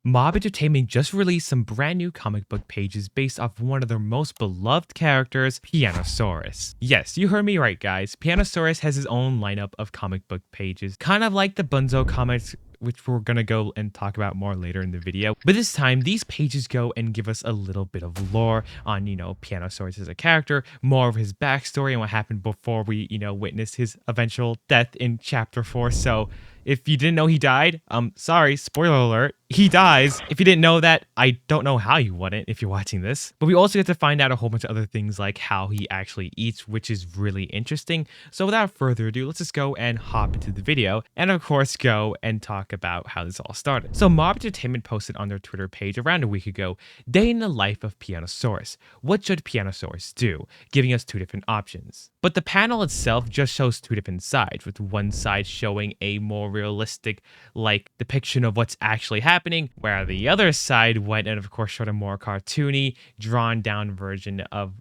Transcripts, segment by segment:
Mob Entertainment just released some brand new comic book pages based off one of their most beloved characters, Pianosaurus. Yes, you heard me right, guys. Pianosaurus has his own lineup of comic book pages, kind of like the Bunzo comics, which we're gonna go and talk about more later in the video. But this time, these pages go and give us a little bit of lore on, Pianosaurus as a character, more of his backstory and what happened before we, witnessed his eventual death in Chapter 4. So, if you didn't know he died, sorry, spoiler alert, he dies. If you didn't know that, I don't know how you wouldn't if you're watching this. But we also get to find out a whole bunch of other things like how he actually eats, which is really interesting. So without further ado, let's just go and hop into the video and of course go and talk about how this all started. So Mob Entertainment posted on their Twitter page around a week ago, Day in the Life of Pianosaurus. What should Pianosaurus do? Giving us two different options. But the panel itself just shows two different sides, with one side showing a more realistic depiction of what's actually happening, where the other side went and of course showed a more cartoony, drawn down version of,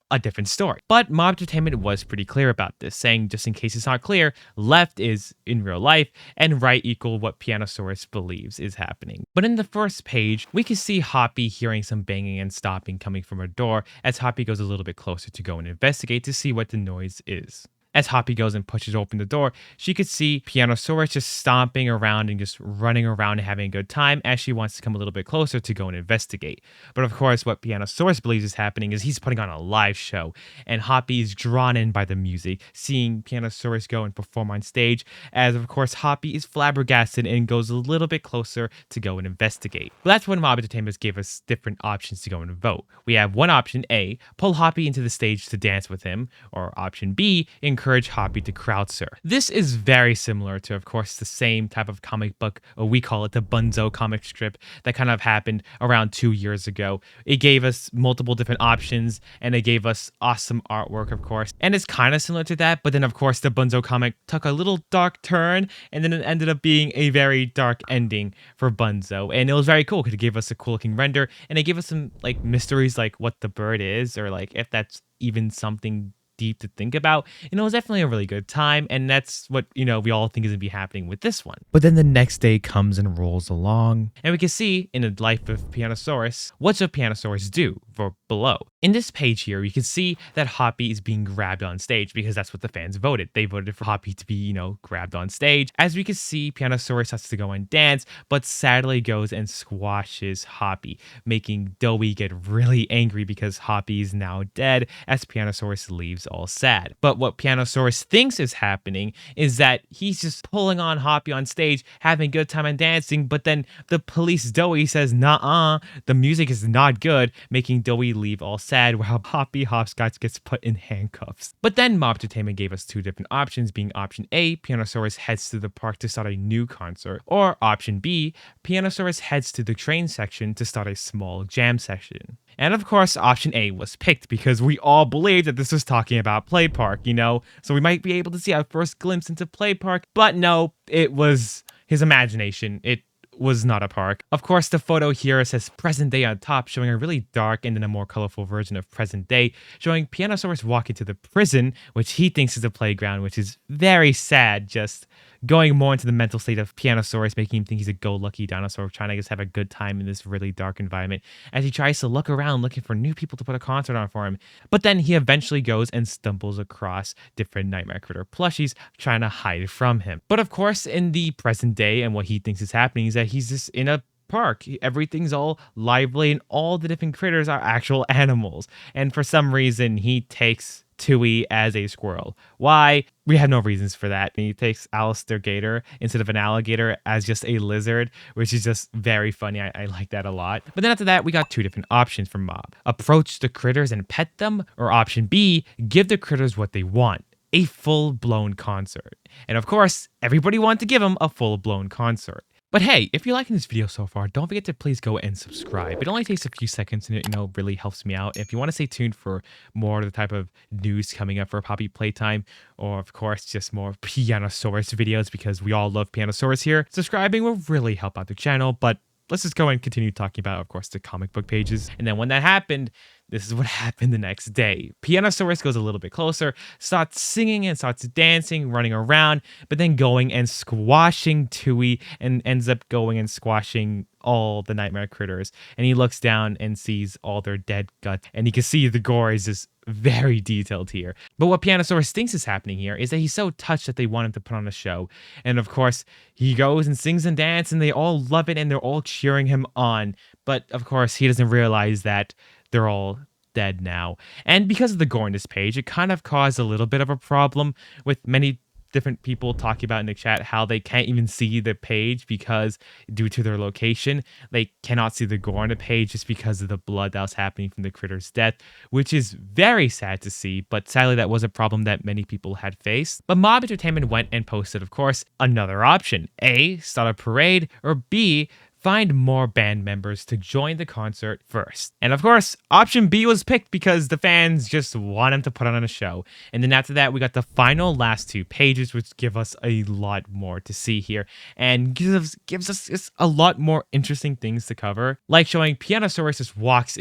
a different story. But Mob Entertainment was pretty clear about this, saying just in case it's not clear, left is in real life and right equal what Pianosaurus believes is happening. But in the first page, we can see Hoppy hearing some banging and stopping coming from her door as Hoppy goes a little bit closer to go and investigate to see what the noise is. As Hoppy goes and pushes open the door, she could see Pianosaurus just stomping around and just running around and having a good time as she wants to come a little bit closer to go and investigate. But of course, what Pianosaurus believes is happening is he's putting on a live show, and Hoppy is drawn in by the music, seeing Pianosaurus go and perform on stage, as of course Hoppy is flabbergasted and goes a little bit closer to go and investigate. Well, that's when Mob Entertainment gave us different options to go and vote. We have one option A, pull Hoppy into the stage to dance with him, or option B, encourage Hoppy to crowd surf. This is very similar to, of course, the same type of comic book, or we call it the Bunzo comic strip, that kind of happened around 2 years ago. It gave us multiple different options, and it gave us awesome artwork, of course. And it's kind of similar to that, but then, of course, the Bunzo comic took a little dark turn, and then it ended up being a very dark ending for Bunzo. And it was very cool because it gave us a cool looking render, and it gave us some mysteries like what the bird is, or if that's even something deep to think about. It was definitely a really good time, and that's what we all think is gonna be happening with this one. But then the next day comes and rolls along, and we can see in the life of Pianosaurus, what should Pianosaurus do for below. In this page here, you can see that Hoppy is being grabbed on stage because that's what the fans voted. They voted for Hoppy to be, grabbed on stage. As we can see, Pianosaurus has to go and dance, but sadly goes and squashes Hoppy, making Doey get really angry because Hoppy is now dead as Pianosaurus leaves all sad. But what Pianosaurus thinks is happening is that he's just pulling on Hoppy on stage, having a good time and dancing, but then the police Doey says, "Nuh-uh, the music is not good," making Doey leave all sad while Poppy Hopscotch gets put in handcuffs. But then Mob Entertainment gave us two different options, being option A, Pianosaurus heads to the park to start a new concert, or option B, Pianosaurus heads to the train section to start a small jam session. And of course, option A was picked because we all believed that this was talking about Play Park, So we might be able to see our first glimpse into Play Park, but no, it was his imagination. It was not a park. Of course, the photo here says present day on top, showing a really dark and then a more colorful version of present day, showing Pianosaurus walking to the prison, which he thinks is a playground, which is very sad, just going more into the mental state of Pianosaurus, making him think he's a go-lucky dinosaur trying to just have a good time in this really dark environment as he tries to look around looking for new people to put a concert on for him. But then he eventually goes and stumbles across different Nightmare Critter plushies trying to hide from him. But of course, in the present day, and what he thinks is happening is that he's just in a park. Everything's all lively and all the different critters are actual animals. And for some reason, he takes Tui as a squirrel. Why? We have no reasons for that. He takes Alistair Gator instead of an alligator as just a lizard, which is just very funny. I like that a lot. But then after that, we got two different options from Mob. Approach the critters and pet them, or option B, give the critters what they want. A full-blown concert. And of course, everybody wanted to give him a full-blown concert. But hey, if you're liking this video so far, don't forget to please go and subscribe. It only takes a few seconds and it, really helps me out. If you want to stay tuned for more of the type of news coming up for Poppy Playtime, or of course, just more Pianosaurus videos, because we all love Pianosaurus here, subscribing will really help out the channel. But let's just go and continue talking about, of course, the comic book pages. And then when that happened, this is what happened the next day. Pianosaurus goes a little bit closer, starts singing and starts dancing, running around, but then going and squashing Tui and ends up going and squashing all the nightmare critters. And he looks down and sees all their dead guts. And you can see the gore is just very detailed here. But what Pianosaurus thinks is happening here is that he's so touched that they want him to put on a show. And of course, he goes and sings and dances, and they all love it, and they're all cheering him on. But of course, he doesn't realize that they're all dead now. And because of the gore in this page, it kind of caused a little bit of a problem with many different people talking about in the chat how they can't even see the page because due to their location, they cannot see the gore on the page just because of the blood that was happening from the critter's death, which is very sad to see, but sadly that was a problem that many people had faced. But Mob Entertainment went and posted, of course, another option. A, start a parade, or B, find more band members to join the concert first. And of course, option B was picked because the fans just want him to put on a show. And then after that, we got the final last 2 pages, which give us a lot more to see here and gives us just a lot more interesting things to cover, like showing Pianosaurus just walks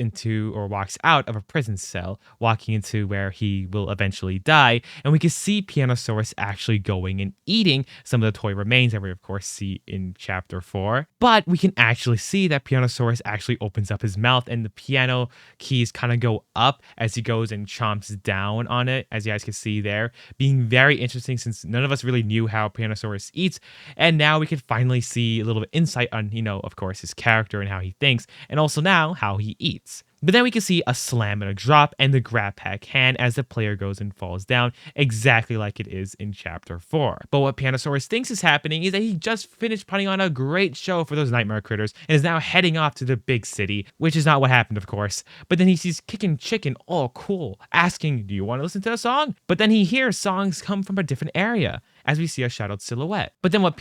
out of a prison cell, walking into where he will eventually die. And we can see Pianosaurus actually going and eating some of the toy remains that we of course see in chapter 4. But we can actually see that Pianosaurus actually opens up his mouth and the piano keys kind of go up as he goes and chomps down on it, as you guys can see there, being very interesting since none of us really knew how Pianosaurus eats. And now we can finally see a little bit insight on, of course, his character and how he thinks, and also now how he eats. But then we can see a slam and a drop and the grab pack hand as the player goes and falls down, exactly like it is in chapter 4. But what Pianosaurus thinks is happening is that he just finished putting on a great show for those nightmare critters and is now heading off to the big city, which is not what happened, of course. But then he sees Kickin' Chicken, all cool, asking, do you want to listen to a song? But then he hears songs come from a different area, as we see a shadowed silhouette. But then what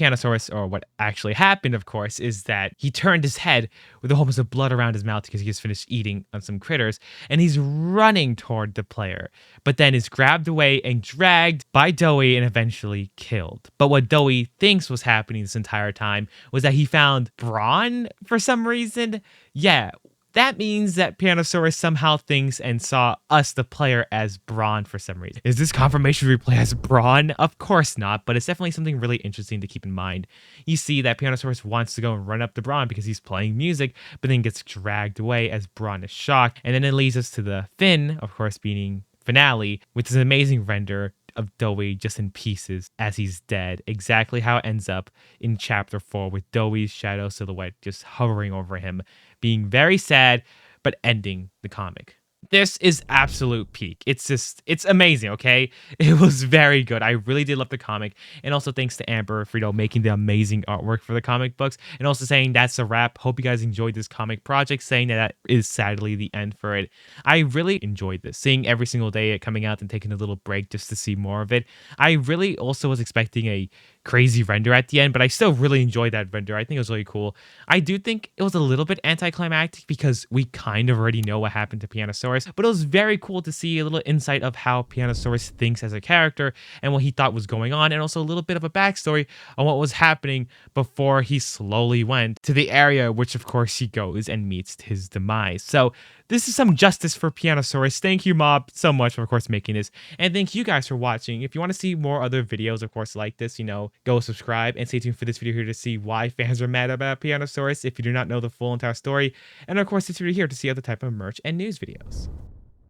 actually happened, of course, is that he turned his head with a whole bunch of blood around his mouth because he just finished eating on some critters, and he's running toward the player, but then is grabbed away and dragged by Doey and eventually killed. But what Doey thinks was happening this entire time was that he found Brawn for some reason. Yeah, that means that Pianosaurus somehow thinks and saw us, the player, as Brawn for some reason. Is this confirmation we play as Brawn? Of course not, but it's definitely something really interesting to keep in mind. You see that Pianosaurus wants to go and run up to Brawn because he's playing music, but then gets dragged away as Brawn is shocked. And then it leads us to the fin, of course, being finale, with this amazing render of Doey just in pieces as he's dead. Exactly how it ends up in chapter 4 with Doey's shadow silhouette just hovering over him, being very sad, but ending the comic. This is absolute peak. It's amazing, okay? It was very good. I really did love the comic. And also thanks to Amber Frito making the amazing artwork for the comic books. And also saying that's a wrap. Hope you guys enjoyed this comic project, saying that is sadly the end for it. I really enjoyed this. Seeing every single day it coming out and taking a little break just to see more of it. I really also was expecting a crazy render at the end, but I still really enjoyed that render. I think it was really cool. I do think it was a little bit anticlimactic because we kind of already know what happened to Pianosaurus, but it was very cool to see a little insight of how Pianosaurus thinks as a character and what he thought was going on, and also a little bit of a backstory on what was happening before he slowly went to the area which of course he goes and meets his demise. So this is some justice for Pianosaurus. Thank you, Mob, so much for, of course, making this. And thank you guys for watching. If you want to see more other videos, of course, like this, go subscribe and stay tuned for this video here to see why fans are mad about Pianosaurus if you do not know the full entire story. And, of course, this video here to see other type of merch and news videos.